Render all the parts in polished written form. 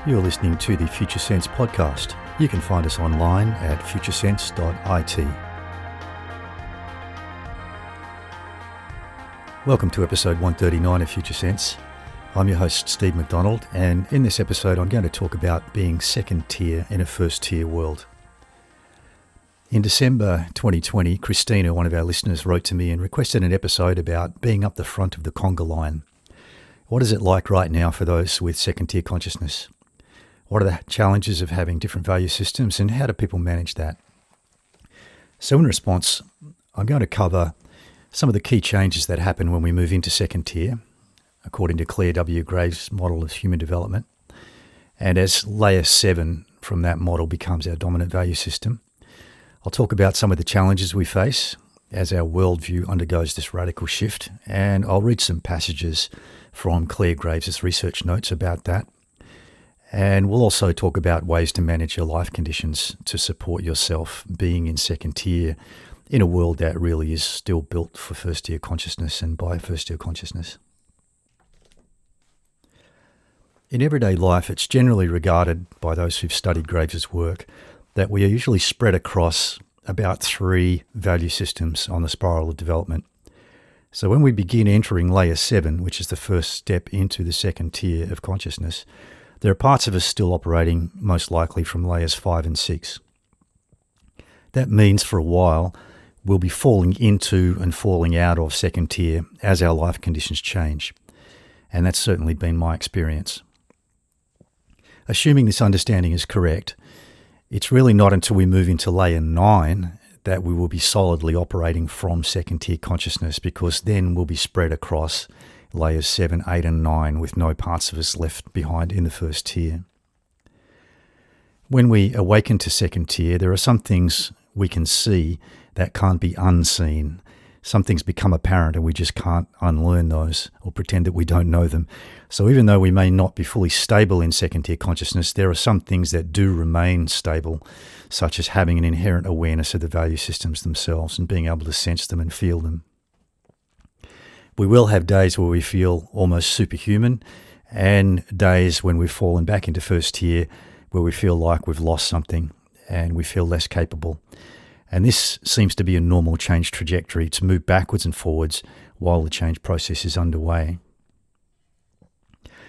You're listening to the Future Sense podcast. You can find us online at futuresense.it. Welcome to episode 139 of Future Sense. I'm your host, Steve McDonald, and in this episode I'm going to talk about being second tier in a first tier world. In December 2020, Christina, one of our listeners, wrote to me and requested an episode about being up the front of the conga line. What is it like right now for those with second tier consciousness? What are the challenges of having different value systems, and how do people manage that? So in response, I'm going to cover some of the key changes that happen when we move into second tier, according to Claire W. Graves' model of human development, and as layer 7 from that model becomes our dominant value system. I'll talk about some of the challenges we face as our worldview undergoes this radical shift, and I'll read some passages from Claire Graves' research notes about that. And we'll also talk about ways to manage your life conditions to support yourself being in second tier in a world that really is still built for first tier consciousness and by first tier consciousness. In everyday life, it's generally regarded by those who've studied Graves' work that we are usually spread across about 3 value systems on the spiral of development. So when we begin entering layer 7, which is the first step into the second tier of consciousness, there are parts of us still operating most likely from layers 5 and 6. That means for a while we'll be falling into and falling out of second tier as our life conditions change. And that's certainly been my experience. Assuming this understanding is correct, it's really not until we move into layer 9 that we will be solidly operating from second tier consciousness, because then we'll be spread across layers 7, 8 and 9 with no parts of us left behind in the first tier. When we awaken to second tier, there are some things we can see that can't be unseen. Some things become apparent and we just can't unlearn those or pretend that we don't know them. So even though we may not be fully stable in second tier consciousness, there are some things that do remain stable, such as having an inherent awareness of the value systems themselves and being able to sense them and feel them. We will have days where we feel almost superhuman, and days when we've fallen back into first tier where we feel like we've lost something and we feel less capable. And this seems to be a normal change trajectory, to move backwards and forwards while the change process is underway.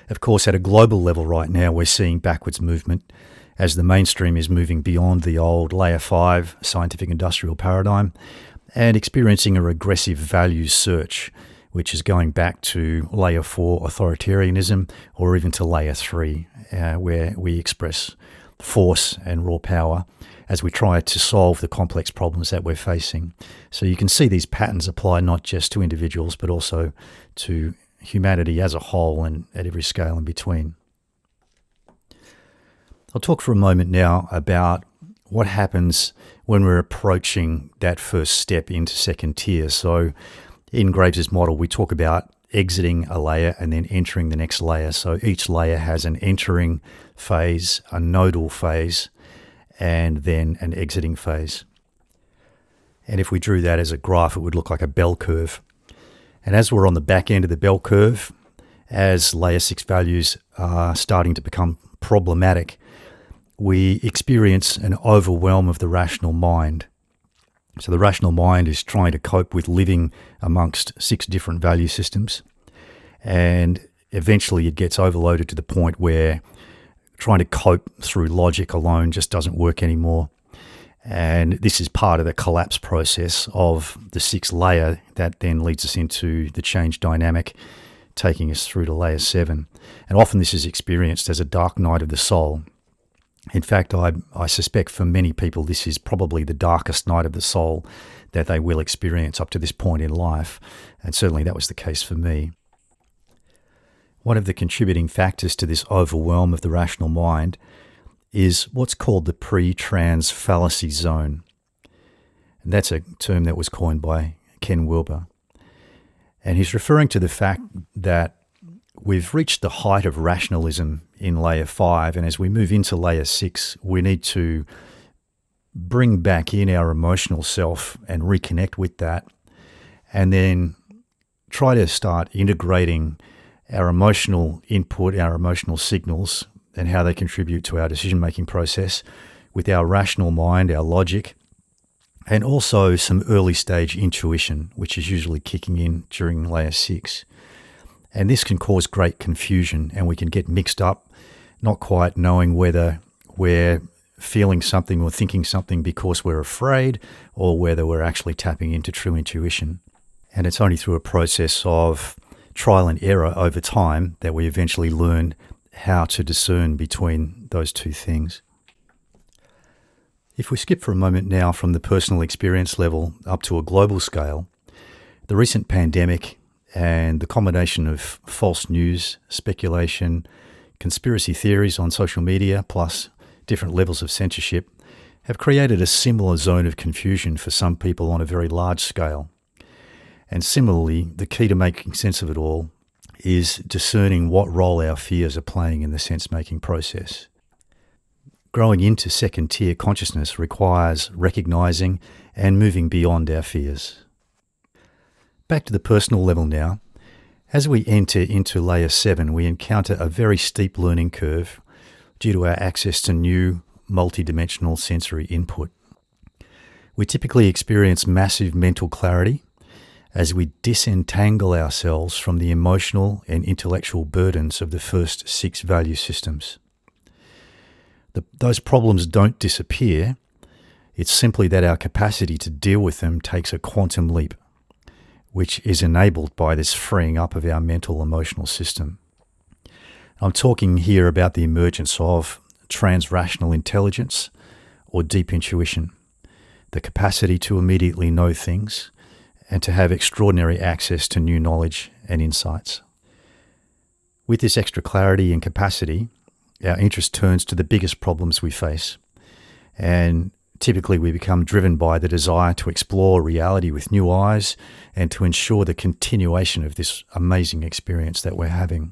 Of course, at a global level right now, we're seeing backwards movement as the mainstream is moving beyond the old layer 5 scientific industrial paradigm and experiencing a regressive values search, which is going back to layer 4 authoritarianism, or even to layer 3, where we express force and raw power as we try to solve the complex problems that we're facing. So you can see these patterns apply not just to individuals, but also to humanity as a whole and at every scale in between. I'll talk for a moment now about what happens when we're approaching that first step into second tier. So in Graves' model, we talk about exiting a layer and then entering the next layer. So each layer has an entering phase, a nodal phase, and then an exiting phase. And if we drew that as a graph, it would look like a bell curve. And as we're on the back end of the bell curve, as layer 6 values are starting to become problematic, we experience an overwhelm of the rational mind. So the rational mind is trying to cope with living amongst 6 different value systems. And eventually it gets overloaded to the point where trying to cope through logic alone just doesn't work anymore. And this is part of the collapse process of the 6th layer that then leads us into the change dynamic, taking us through to layer 7. And often this is experienced as a dark night of the soul. In fact, I suspect for many people this is probably the darkest night of the soul that they will experience up to this point in life. And certainly that was the case for me. One of the contributing factors to this overwhelm of the rational mind is what's called the pre-trans fallacy zone. And that's a term that was coined by Ken Wilber. And he's referring to the fact that we've reached the height of rationalism in layer 5, and as we move into layer 6, we need to bring back in our emotional self and reconnect with that, and then try to start integrating our emotional input, our emotional signals, and how they contribute to our decision-making process with our rational mind, our logic, and also some early-stage intuition, which is usually kicking in during layer 6. And this can cause great confusion, and we can get mixed up, not quite knowing whether we're feeling something or thinking something because we're afraid, or whether we're actually tapping into true intuition. And it's only through a process of trial and error over time that we eventually learn how to discern between those two things. If we skip for a moment now from the personal experience level up to a global scale, the recent pandemic and the combination of false news, speculation, conspiracy theories on social media, plus different levels of censorship, have created a similar zone of confusion for some people on a very large scale. And similarly, the key to making sense of it all is discerning what role our fears are playing in the sense-making process. Growing into second-tier consciousness requires recognizing and moving beyond our fears. Back to the personal level now. As we enter into layer 7, we encounter a very steep learning curve due to our access to new multidimensional sensory input. We typically experience massive mental clarity as we disentangle ourselves from the emotional and intellectual burdens of the first 6 value systems. Those problems don't disappear. It's simply that our capacity to deal with them takes a quantum leap, which is enabled by this freeing up of our mental emotional system. I'm talking here about the emergence of trans-rational intelligence or deep intuition, the capacity to immediately know things and to have extraordinary access to new knowledge and insights. With this extra clarity and capacity, our interest turns to the biggest problems we face, and typically we become driven by the desire to explore reality with new eyes and to ensure the continuation of this amazing experience that we're having.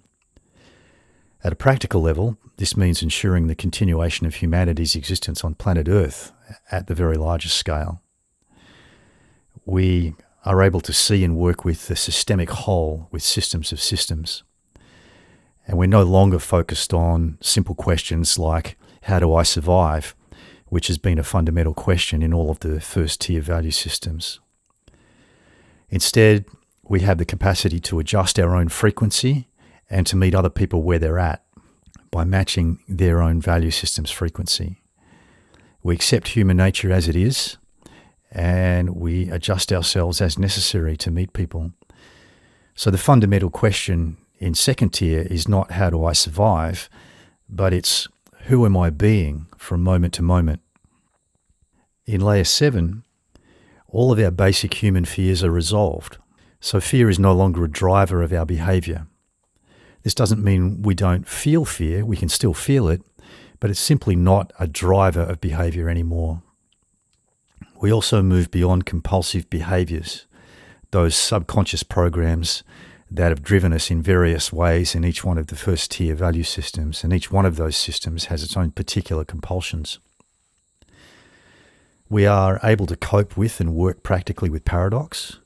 At a practical level, this means ensuring the continuation of humanity's existence on planet Earth at the very largest scale. We are able to see and work with the systemic whole with systems of systems. And we're no longer focused on simple questions like, how do I survive? Which has been a fundamental question in all of the first tier value systems. Instead, we have the capacity to adjust our own frequency and to meet other people where they're at by matching their own value system's frequency. We accept human nature as it is, and we adjust ourselves as necessary to meet people. So the fundamental question in second tier is not how do I survive, but it's who am I being from moment to moment. In layer 7, all of our basic human fears are resolved. So fear is no longer a driver of our behavior. This doesn't mean we don't feel fear, we can still feel it, but it's simply not a driver of behavior anymore. We also move beyond compulsive behaviors, those subconscious programs that have driven us in various ways in each one of the first tier value systems, and each one of those systems has its own particular compulsions. We are able to cope with and work practically with paradox,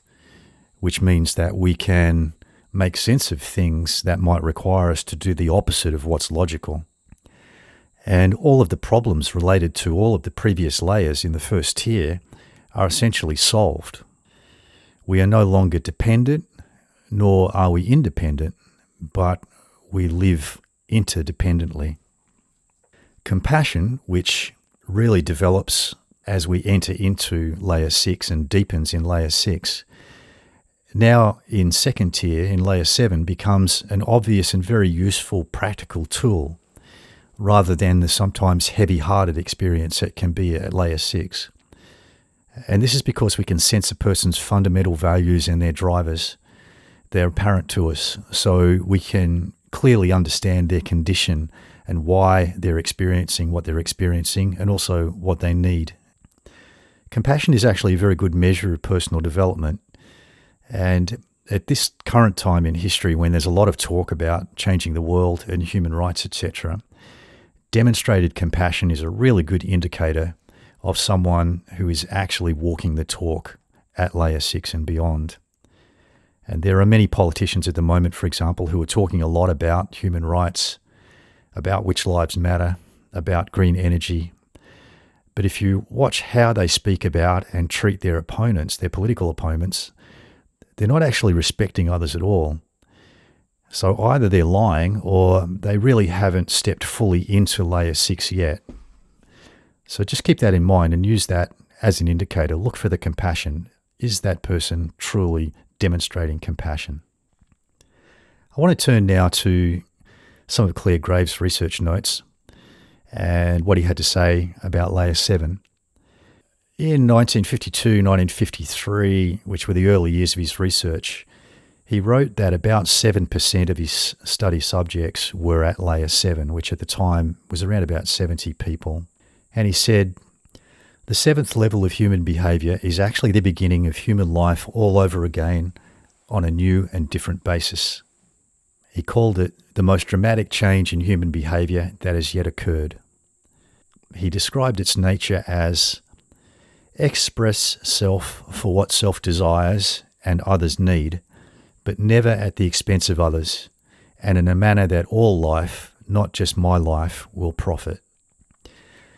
which means that we can make sense of things that might require us to do the opposite of what's logical. And all of the problems related to all of the previous layers in the first tier are essentially solved. We are no longer dependent, nor are we independent, but we live interdependently. Compassion, which really develops as we enter into layer 6 and deepens in layer 6, now in second tier, in layer 7, becomes an obvious and very useful practical tool, rather than the sometimes heavy-hearted experience it can be at layer 6. And this is because we can sense a person's fundamental values and their drivers. They're apparent to us, so we can clearly understand their condition and why they're experiencing what they're experiencing, and also what they need. Compassion is actually a very good measure of personal development. And at this current time in history, when there's a lot of talk about changing the world and human rights, etc., demonstrated compassion is a really good indicator of someone who is actually walking the talk at layer 6 and beyond. And there are many politicians at the moment, for example, who are talking a lot about human rights, about which lives matter, about green energy. But if you watch how they speak about and treat their opponents, their political opponents, they're not actually respecting others at all. So either they're lying or they really haven't stepped fully into layer 6 yet. So just keep that in mind and use that as an indicator. Look for the compassion. Is that person truly demonstrating compassion? I want to turn now to some of Clare Graves' research notes and what he had to say about layer 7. In 1952, 1953, which were the early years of his research, he wrote that about 7% of his study subjects were at layer 7, which at the time was around about 70 people. And he said, the 7th level of human behaviour is actually the beginning of human life all over again on a new and different basis. He called it the most dramatic change in human behaviour that has yet occurred. He described its nature as express self for what self desires and others need, but never at the expense of others, and in a manner that all life, not just my life, will profit.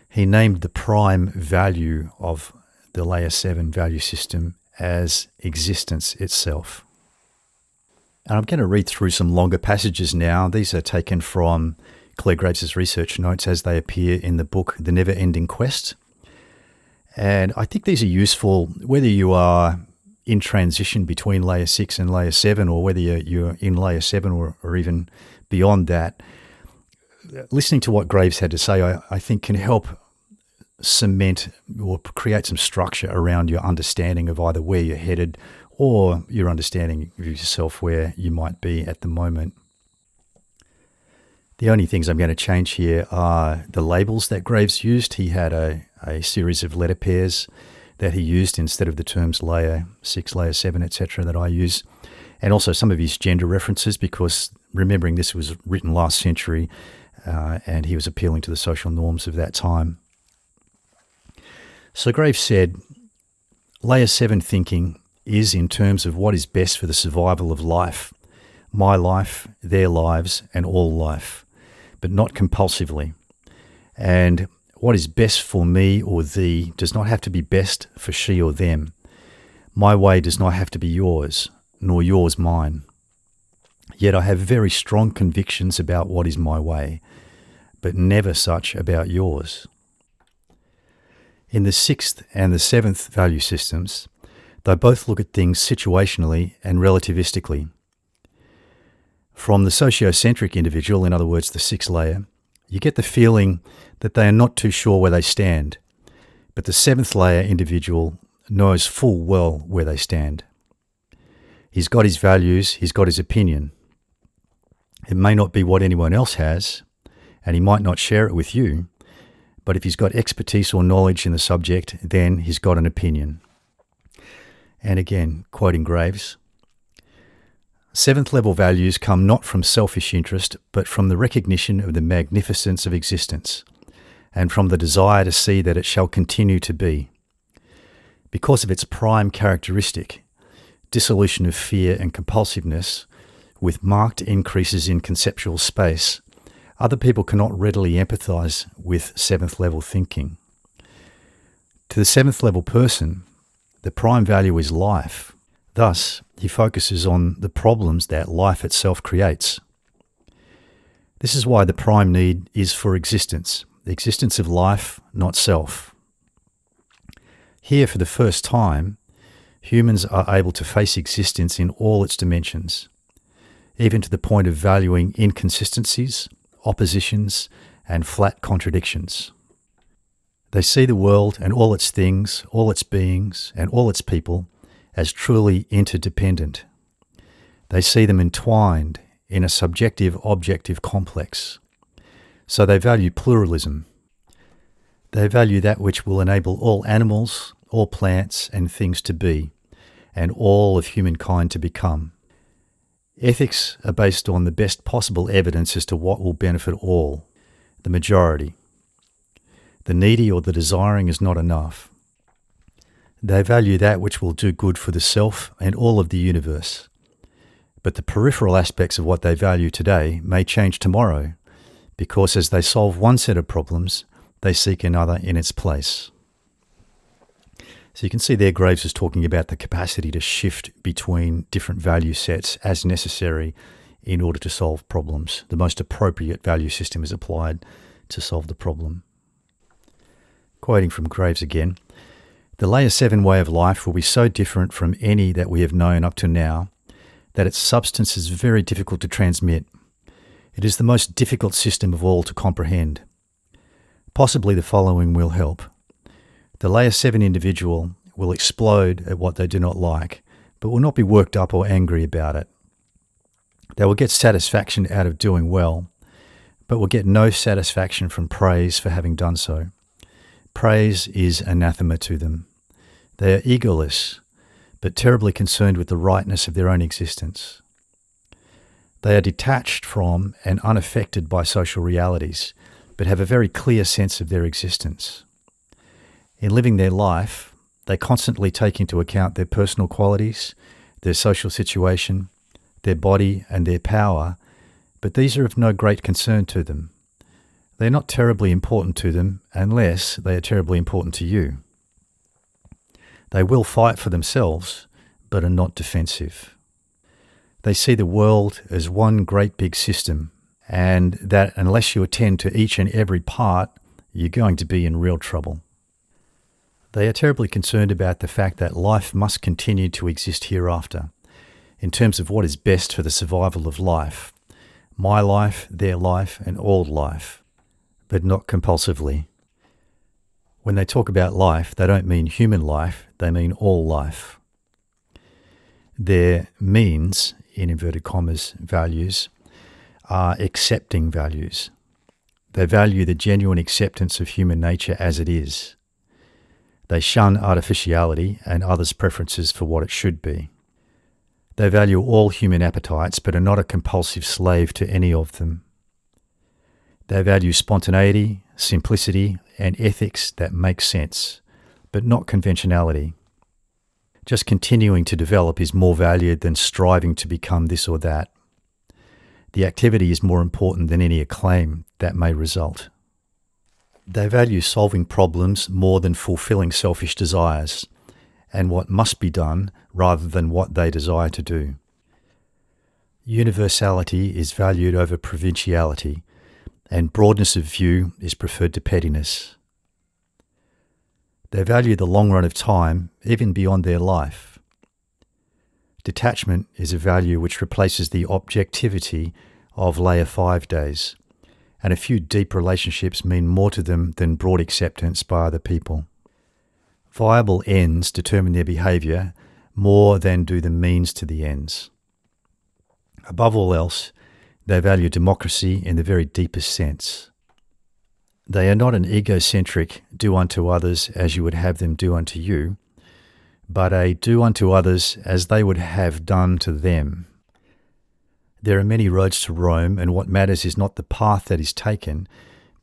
He named the prime value of the layer 7 value system as existence itself. And I'm going to read through some longer passages now. These are taken from Clare Graves' research notes as they appear in the book, The Never-Ending Quest. And I think these are useful whether you are in transition between layer 6 and layer 7, or whether you're in layer 7 or even beyond that. Listening to what Graves had to say, I think can help cement or create some structure around your understanding of either where you're headed or your understanding of yourself where you might be at the moment. The only things I'm going to change here are the labels that Graves used. He had a series of letter pairs that he used instead of the terms layer 6, layer 7, etc. that I use, and also some of his gender references, because remembering this was written last century and he was appealing to the social norms of that time. So Graves said, layer 7 thinking is in terms of what is best for the survival of life, my life, their lives, and all life, but not compulsively. And what is best for me or thee does not have to be best for she or them. My way does not have to be yours, nor yours mine. Yet I have very strong convictions about what is my way, but never such about yours. In the 6th and the 7th value systems, they both look at things situationally and relativistically. From the sociocentric individual, in other words, the 6th layer, you get the feeling that they are not too sure where they stand, but the 7th layer individual knows full well where they stand. He's got his values, he's got his opinion. It may not be what anyone else has, and he might not share it with you, but if he's got expertise or knowledge in the subject, then he's got an opinion. And again, quoting Graves, 7th level values come not from selfish interest, but from the recognition of the magnificence of existence, and from the desire to see that it shall continue to be. Because of its prime characteristic, dissolution of fear and compulsiveness, with marked increases in conceptual space, other people cannot readily empathize with 7th level thinking. To the 7th level person, the prime value is life. Thus, he focuses on the problems that life itself creates. This is why the prime need is for existence, the existence of life, not self. Here, for the first time, humans are able to face existence in all its dimensions, even to the point of valuing inconsistencies, oppositions, and flat contradictions. They see the world and all its things, all its beings, and all its people as truly interdependent. They see them entwined in a subjective-objective complex. So they value pluralism. They value that which will enable all animals, all plants and things to be, and all of humankind to become. Ethics are based on the best possible evidence as to what will benefit all, the majority. The needy or the desiring is not enough. They value that which will do good for the self and all of the universe. But the peripheral aspects of what they value today may change tomorrow, because as they solve one set of problems, they seek another in its place. So you can see there Graves is talking about the capacity to shift between different value sets as necessary in order to solve problems. The most appropriate value system is applied to solve the problem. Quoting from Graves again, "The Layer 7 way of life will be so different from any that we have known up to now that its substance is very difficult to transmit. It is the most difficult system of all to comprehend. Possibly the following will help. The Layer 7 individual will explode at what they do not like, but will not be worked up or angry about it. They will get satisfaction out of doing well, but will get no satisfaction from praise for having done so. Praise is anathema to them. They are egoless, but terribly concerned with the rightness of their own existence. They are detached from and unaffected by social realities, but have a very clear sense of their existence. In living their life, they constantly take into account their personal qualities, their social situation, their body and their power, but these are of no great concern to them. They are not terribly important to them unless they are terribly important to you. They will fight for themselves, but are not defensive. They see the world as one great big system, and that unless you attend to each and every part, you're going to be in real trouble. They are terribly concerned about the fact that life must continue to exist hereafter, in terms of what is best for the survival of life, my life, their life, and all life, but not compulsively. When they talk about life, they don't mean human life, they mean all life. Their means, in inverted commas, values, are accepting values. They value the genuine acceptance of human nature as it is. They shun artificiality and others' preferences for what it should be. They value all human appetites, but are not a compulsive slave to any of them. They value spontaneity, simplicity, and ethics that make sense, but not conventionality. Just continuing to develop is more valued than striving to become this or that. The activity is more important than any acclaim that may result. They value solving problems more than fulfilling selfish desires, and what must be done rather than what they desire to do. Universality is valued over provinciality, and broadness of view is preferred to pettiness. They value the long run of time, even beyond their life. Detachment is a value which replaces the objectivity of Layer 5 days, and a few deep relationships mean more to them than broad acceptance by other people. Viable ends determine their behaviour more than do the means to the ends. Above all else, they value democracy in the very deepest sense. They are not an egocentric do unto others as you would have them do unto you, but a do unto others as they would have done to them. There are many roads to Rome, and what matters is not the path that is taken,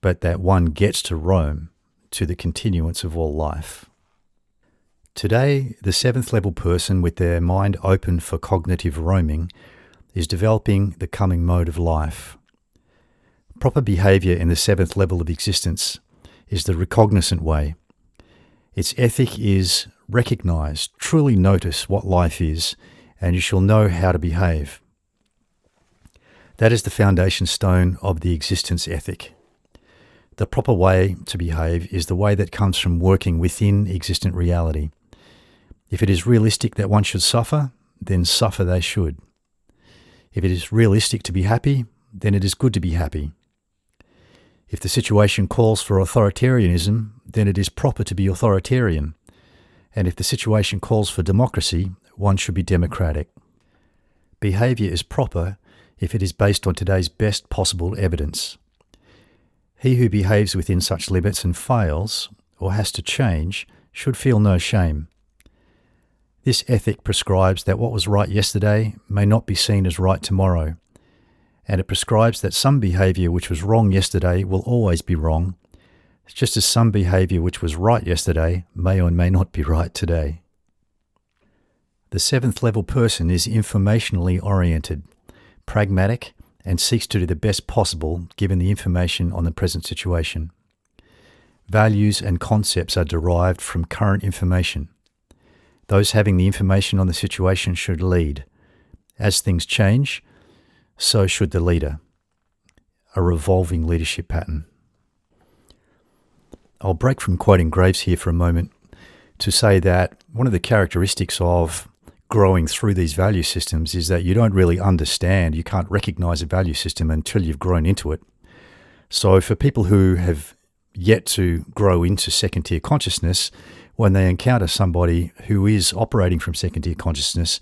but that one gets to Rome, to the continuance of all life. Today, the seventh level person with their mind open for cognitive roaming is developing the coming mode of life. Proper behaviour in the seventh level of existence is the recognizant way. Its ethic is recognise, truly notice what life is, and you shall know how to behave. That is the foundation stone of the existence ethic. The proper way to behave is the way that comes from working within existent reality. If it is realistic that one should suffer, then suffer they should. If it is realistic to be happy, then it is good to be happy. If the situation calls for authoritarianism, then it is proper to be authoritarian. And if the situation calls for democracy, one should be democratic. Behaviour is proper if it is based on today's best possible evidence. He who behaves within such limits and fails, or has to change, should feel no shame. This ethic prescribes that what was right yesterday may not be seen as right tomorrow, and it prescribes that some behaviour which was wrong yesterday will always be wrong, just as some behaviour which was right yesterday may or may not be right today. The seventh level person is informationally oriented, pragmatic, and seeks to do the best possible given the information on the present situation. Values and concepts are derived from current information. Those having the information on the situation should lead. As things change, so should the leader. A revolving leadership pattern. I'll break from quoting Graves here for a moment to say that one of the characteristics of growing through these value systems is that you don't really understand, you can't recognize a value system until you've grown into it. So for people who have yet to grow into second-tier consciousness, when they encounter somebody who is operating from second-tier consciousness,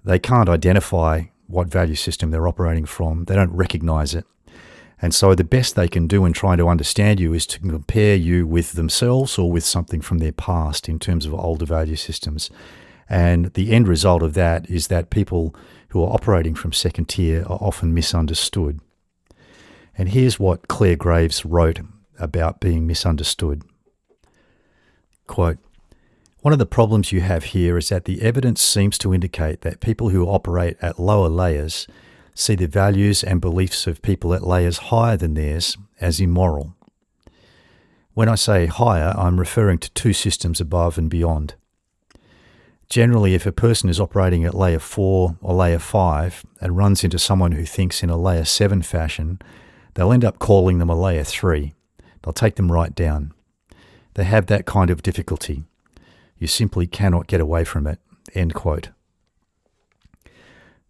they can't identify what value system they're operating from. They don't recognize it. And so the best they can do in trying to understand you is to compare you with themselves or with something from their past in terms of older value systems. And the end result of that is that people who are operating from second tier are often misunderstood. And here's what Claire Graves wrote about being misunderstood. Quote, "One of the problems you have here is that the evidence seems to indicate that people who operate at lower layers see the values and beliefs of people at layers higher than theirs as immoral. When I say higher, I'm referring to two systems above and beyond. Generally, if a person is operating at layer 4 or layer 5 and runs into someone who thinks in a layer 7 fashion, they'll end up calling them a layer 3. They'll take them right down. They have that kind of difficulty. You simply cannot get away from it." End quote.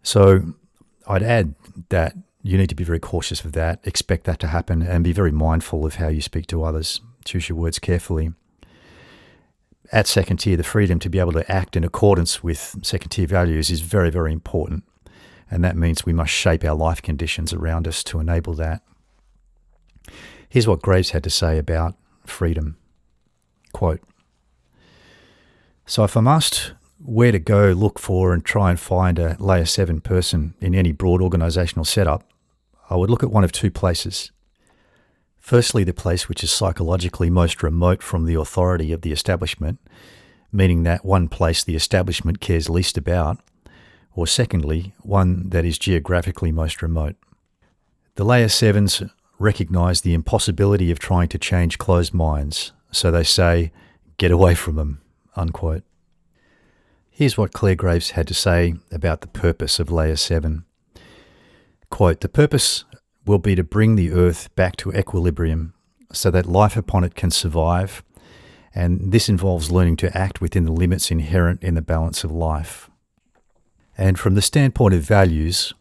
So I'd add that you need to be very cautious of that, expect that to happen, and be very mindful of how you speak to others. Choose your words carefully. At second tier, the freedom to be able to act in accordance with second tier values is very, very important. And that means we must shape our life conditions around us to enable that. Here's what Graves had to say about freedom. Quote, "So if I'm asked where to go look for and try and find a layer 7 person in any broad organisational setup, I would look at one of two places. Firstly, the place which is psychologically most remote from the authority of the establishment, meaning that one place the establishment cares least about, or secondly, one that is geographically most remote. The layer 7s recognise the impossibility of trying to change closed minds, so they say, 'Get away from them,'" unquote. Here's what Claire Graves had to say about the purpose of layer 7. Quote, "The purpose will be to bring the earth back to equilibrium so that life upon it can survive, and this involves learning to act within the limits inherent in the balance of life." And from the standpoint of values,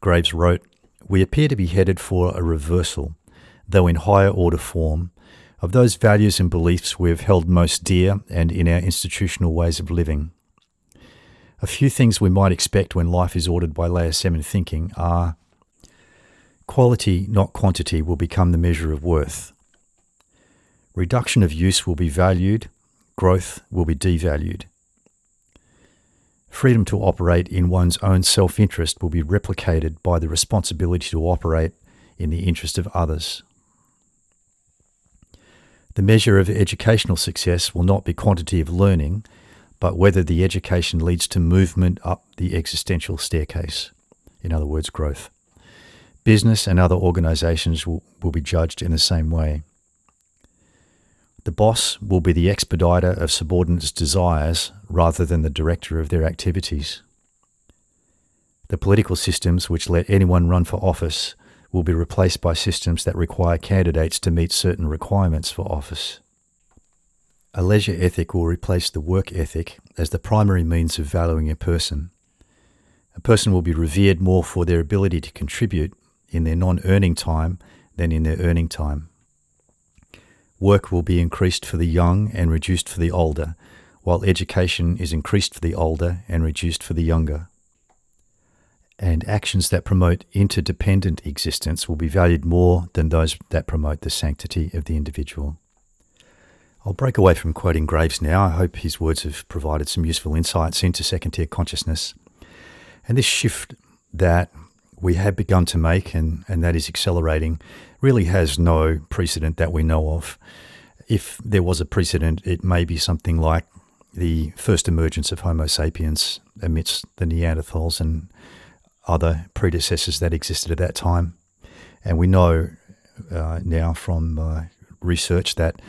Graves wrote, "We appear to be headed for a reversal, though in higher order form, of those values and beliefs we have held most dear and in our institutional ways of living. A few things we might expect when life is ordered by layer 7 thinking are: quality, not quantity, will become the measure of worth. Reduction of use will be valued, growth will be devalued. Freedom to operate in one's own self-interest will be replicated by the responsibility to operate in the interest of others. The measure of educational success will not be quantity of learning, but whether the education leads to movement up the existential staircase, in other words, growth. Business and other organisations will be judged in the same way. The boss will be the expediter of subordinates' desires rather than the director of their activities. The political systems which let anyone run for office will be replaced by systems that require candidates to meet certain requirements for office. A leisure ethic will replace the work ethic as the primary means of valuing a person. A person will be revered more for their ability to contribute in their non-earning time than in their earning time. Work will be increased for the young and reduced for the older, while education is increased for the older and reduced for the younger. And actions that promote interdependent existence will be valued more than those that promote the sanctity of the individual." I'll break away from quoting Graves now. I hope his words have provided some useful insights into second-tier consciousness. And this shift that we have begun to make, and that is accelerating, really has no precedent that we know of. If there was a precedent, it may be something like the first emergence of Homo sapiens amidst the Neanderthals, and other predecessors that existed at that time. And we know now from research that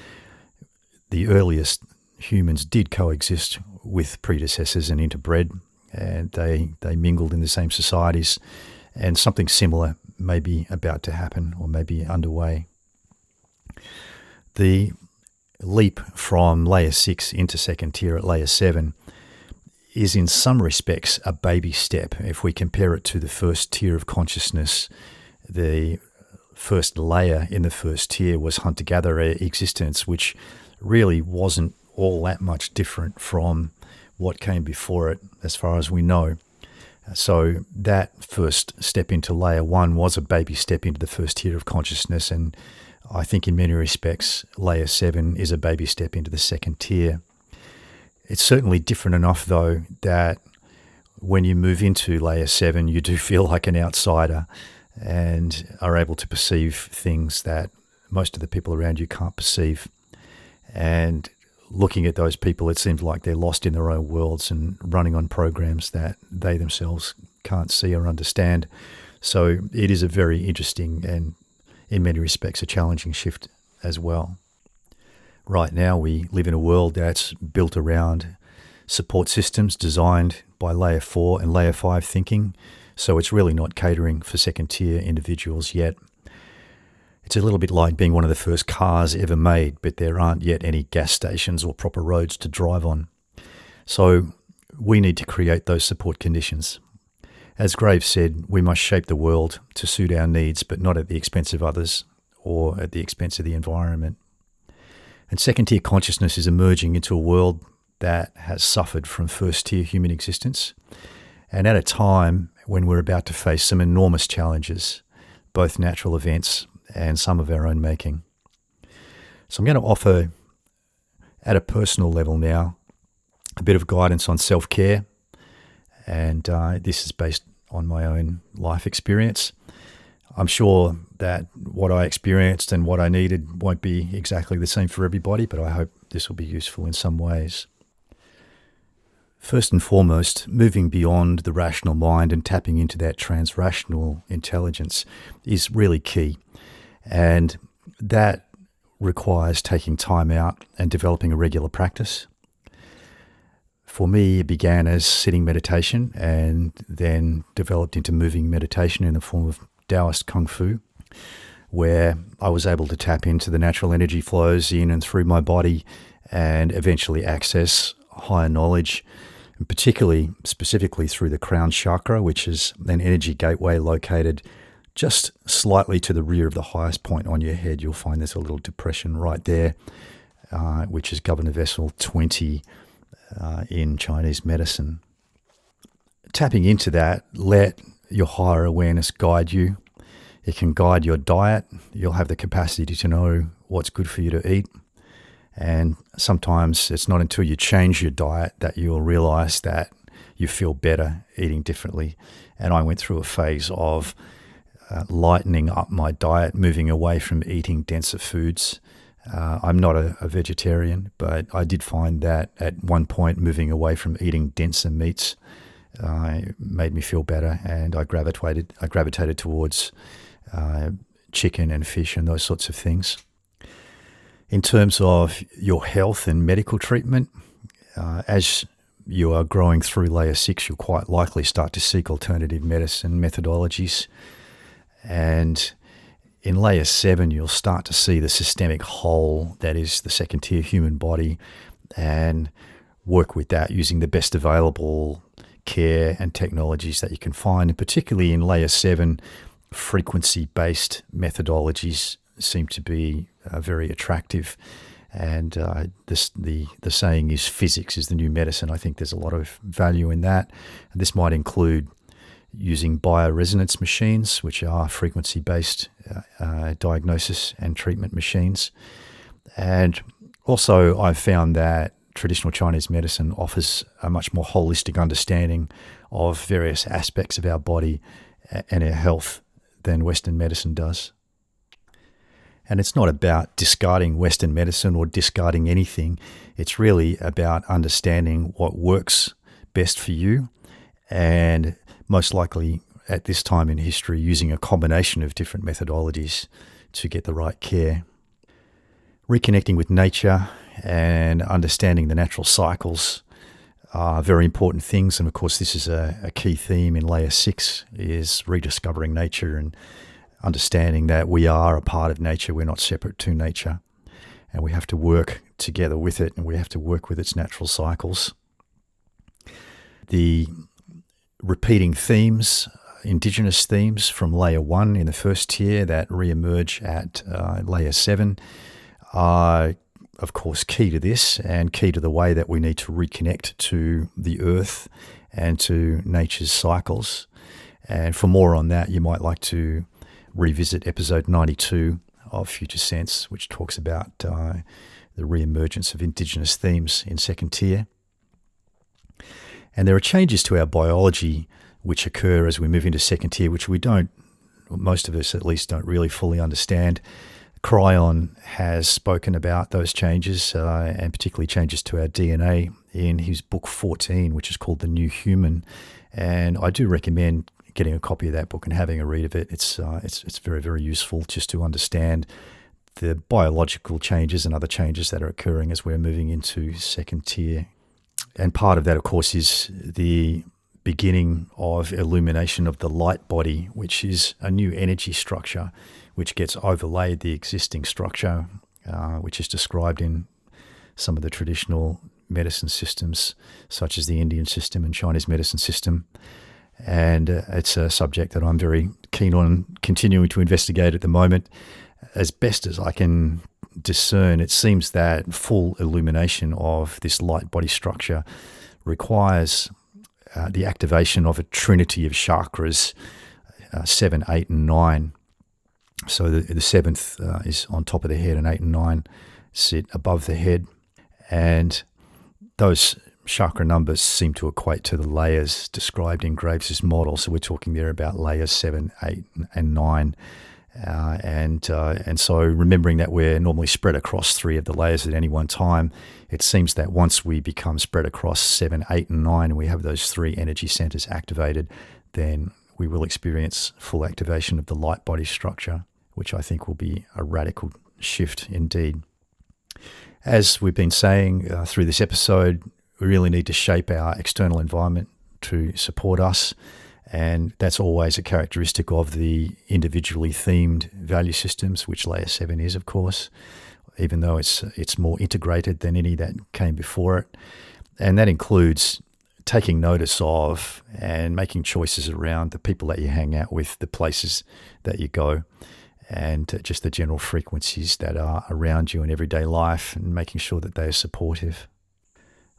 the earliest humans did coexist with predecessors and interbred, and they mingled in the same societies, and something similar may be about to happen or may be underway. The leap from layer 6 into second tier at layer 7 is in some respects a baby step. If we compare it to the first tier of consciousness, the first layer in the first tier was hunter-gatherer existence, which really wasn't all that much different from what came before it, as far as we know. So that first step into layer 1 was a baby step into the first tier of consciousness, and I think in many respects, layer 7 is a baby step into the second tier. It's certainly different enough, though, that when you move into layer 7, you do feel like an outsider and are able to perceive things that most of the people around you can't perceive. And looking at those people, it seems like they're lost in their own worlds and running on programs that they themselves can't see or understand. So it is a very interesting and, in many respects, a challenging shift as well. Right now, we live in a world that's built around support systems designed by layer 4 and layer 5 thinking. So it's really not catering for second tier individuals yet. It's a little bit like being one of the first cars ever made, but there aren't yet any gas stations or proper roads to drive on. So we need to create those support conditions. As Graves said, we must shape the world to suit our needs, but not at the expense of others or at the expense of the environment. And second tier consciousness is emerging into a world that has suffered from first tier human existence, and at a time when we're about to face some enormous challenges, both natural events and some of our own making. So I'm going to offer, at a personal level now, a bit of guidance on self-care, and this is based on my own life experience. I'm sure that what I experienced and what I needed won't be exactly the same for everybody, but I hope this will be useful in some ways. First and foremost, moving beyond the rational mind and tapping into that transrational intelligence is really key. And that requires taking time out and developing a regular practice. For me, it began as sitting meditation and then developed into moving meditation in the form of Taoist Kung Fu, where I was able to tap into the natural energy flows in and through my body and eventually access higher knowledge, and specifically through the crown chakra, which is an energy gateway located just slightly to the rear of the highest point on your head. You'll find there's a little depression right there, which is governor vessel 20 in Chinese medicine. Tapping into that, let your higher awareness guide you. It can guide your diet. You'll have the capacity to know what's good for you to eat. And sometimes it's not until you change your diet that you'll realize that you feel better eating differently. And I went through a phase of lightening up my diet, moving away from eating denser foods. I'm not a vegetarian, but I did find that at one point moving away from eating denser meats made me feel better, and I gravitated towards chicken and fish and those sorts of things. In terms of your health and medical treatment, as you are growing through layer 6, you'll quite likely start to seek alternative medicine methodologies. And in layer 7, you'll start to see the systemic whole that is the second tier human body and work with that using the best available care and technologies that you can find. And particularly in layer 7, frequency-based methodologies seem to be very attractive. And the saying is physics is the new medicine. I think there's a lot of value in that. And this might include using bioresonance machines, which are frequency-based diagnosis and treatment machines. And also I've found that traditional Chinese medicine offers a much more holistic understanding of various aspects of our body and our health than Western medicine does. And it's not about discarding Western medicine or discarding anything. It's really about understanding what works best for you and most likely at this time in history using a combination of different methodologies to get the right care. Reconnecting with nature and understanding the natural cycles are very important things. And of course, this is a key theme in layer 6, is rediscovering nature and understanding that we are a part of nature. We're not separate to nature. And we have to work together with it, and we have to work with its natural cycles. The repeating themes, indigenous themes from layer 1 in the first tier that re-emerge at layer 7 are, of course, key to this and key to the way that we need to reconnect to the earth and to nature's cycles. And for more on that, you might like to revisit episode 92 of Future Sense, which talks about the re-emergence of indigenous themes in second tier. And there are changes to our biology which occur as we move into second tier, which most of us at least don't really fully understand. Cryon has spoken about those changes, and particularly changes to our DNA, in his book 14, which is called The New Human. And I do recommend getting a copy of that book and having a read of it. It's very, very useful just to understand the biological changes and other changes that are occurring as we're moving into second tier. And part of that, of course, is the beginning of illumination of the light body, which is a new energy structure which gets overlaid the existing structure, which is described in some of the traditional medicine systems, such as the Indian system and Chinese medicine system. And it's a subject that I'm very keen on continuing to investigate at the moment. As best as I can discern, it seems that full illumination of this light body structure requires the activation of a trinity of chakras, 7, 8, and 9. So the 7th is on top of the head, and 8 and 9 sit above the head. And those chakra numbers seem to equate to the layers described in Graves' model. So we're talking there about layers 7, 8, and 9. And so remembering that we're normally spread across 3 of the layers at any one time, it seems that once we become spread across 7, 8, and 9, and we have those 3 energy centers activated, then we will experience full activation of the light body structure, which I think will be a radical shift indeed. As we've been saying through this episode, we really need to shape our external environment to support us. And that's always a characteristic of the individually themed value systems, which layer 7 is, of course, even though it's more integrated than any that came before it. And that includes taking notice of and making choices around the people that you hang out with, the places that you go, and just the general frequencies that are around you in everyday life, and making sure that they are supportive.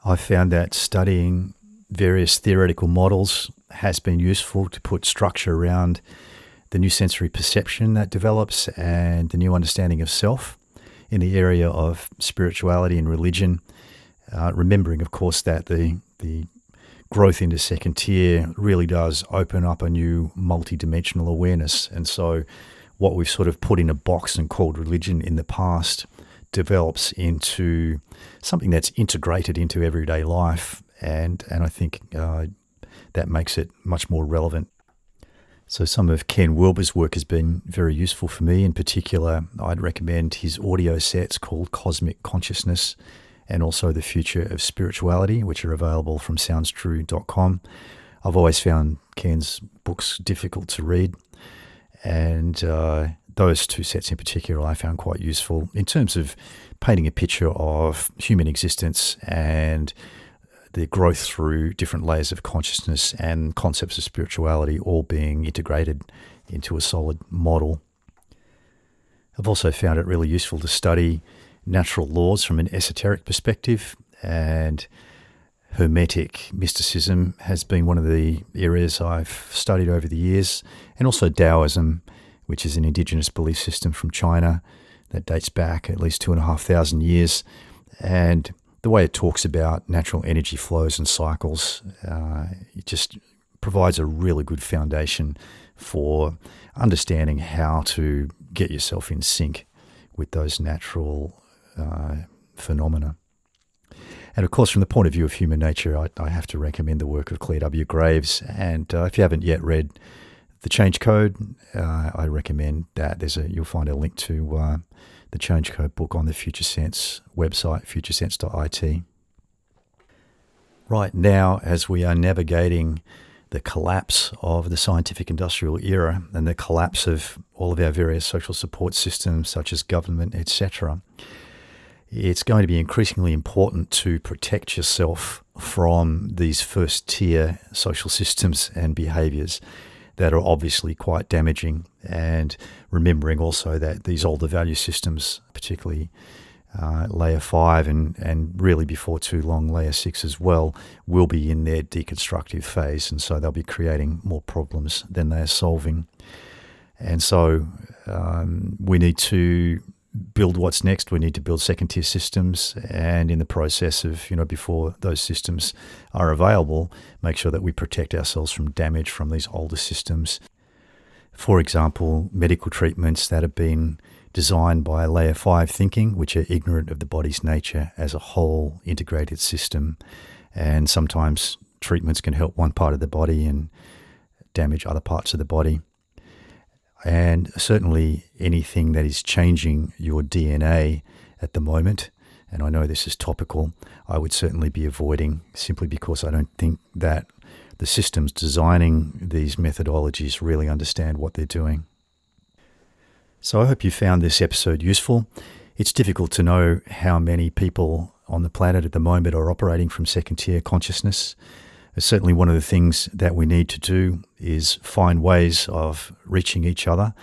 I've found that studying various theoretical models has been useful to put structure around the new sensory perception that develops and the new understanding of self in the area of spirituality and religion, remembering, of course, that the growth into second tier really does open up a new multi-dimensional awareness. And so what we've sort of put in a box and called religion in the past develops into something that's integrated into everyday life. And I think that makes it much more relevant. So some of Ken Wilber's work has been very useful for me. In particular, I'd recommend his audio sets called Cosmic Consciousness and also The Future of Spirituality, which are available from SoundsTrue.com. I've always found Ken's books difficult to read, and those 2 sets in particular I found quite useful in terms of painting a picture of human existence and the growth through different layers of consciousness and concepts of spirituality all being integrated into a solid model. I've also found it really useful to study natural laws from an esoteric perspective, and Hermetic mysticism has been one of the areas I've studied over the years, and also Taoism, which is an indigenous belief system from China that dates back at least 2,500 years. And the way it talks about natural energy flows and cycles, it just provides a really good foundation for understanding how to get yourself in sync with those natural phenomena. And of course, from the point of view of human nature, I have to recommend the work of Claire W. Graves. And if you haven't yet read The change code, I recommend that. You'll find a link to the change code book on the FutureSense website, futuresense.it. Right now, as we are navigating the collapse of the scientific industrial era and the collapse of all of our various social support systems such as government, etc., it's going to be increasingly important to protect yourself from these first-tier social systems and behaviours that are obviously quite damaging, and remembering also that these older value systems, particularly layer 5 and really before too long layer 6 as well, will be in their deconstructive phase, and so they'll be creating more problems than they are solving. And so we need to build what's next. We need to build second-tier systems, and in the process of, before those systems are available, make sure that we protect ourselves from damage from these older systems. For example, medical treatments that have been designed by layer 5 thinking, which are ignorant of the body's nature as a whole integrated system. And sometimes treatments can help one part of the body and damage other parts of the body. And certainly anything that is changing your DNA at the moment, and I know this is topical, I would certainly be avoiding, simply because I don't think that the systems designing these methodologies really understand what they're doing. So I hope you found this episode useful. It's difficult to know how many people on the planet at the moment are operating from second-tier consciousness. Certainly one of the things that we need to do is find ways of reaching each other.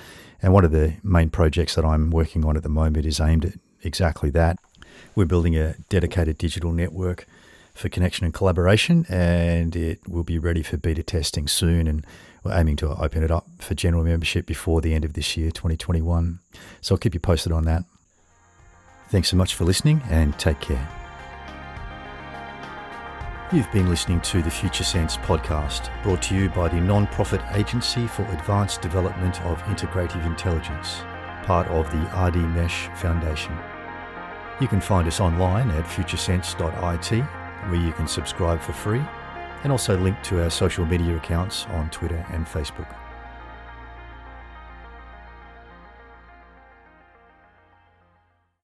And one of the main projects that I'm working on at the moment is aimed at exactly that. We're building a dedicated digital network for connection and collaboration, and it will be ready for beta testing soon, and we're aiming to open it up for general membership before the end of this year, 2021. So I'll keep you posted on that. Thanks so much for listening, and take care. You've been listening to the FutureSense podcast, brought to you by the non-profit Agency for Advanced Development of Integrative Intelligence, part of the RD Mesh Foundation. You can find us online at futuresense.it, where you can subscribe for free, and also link to our social media accounts on Twitter and Facebook.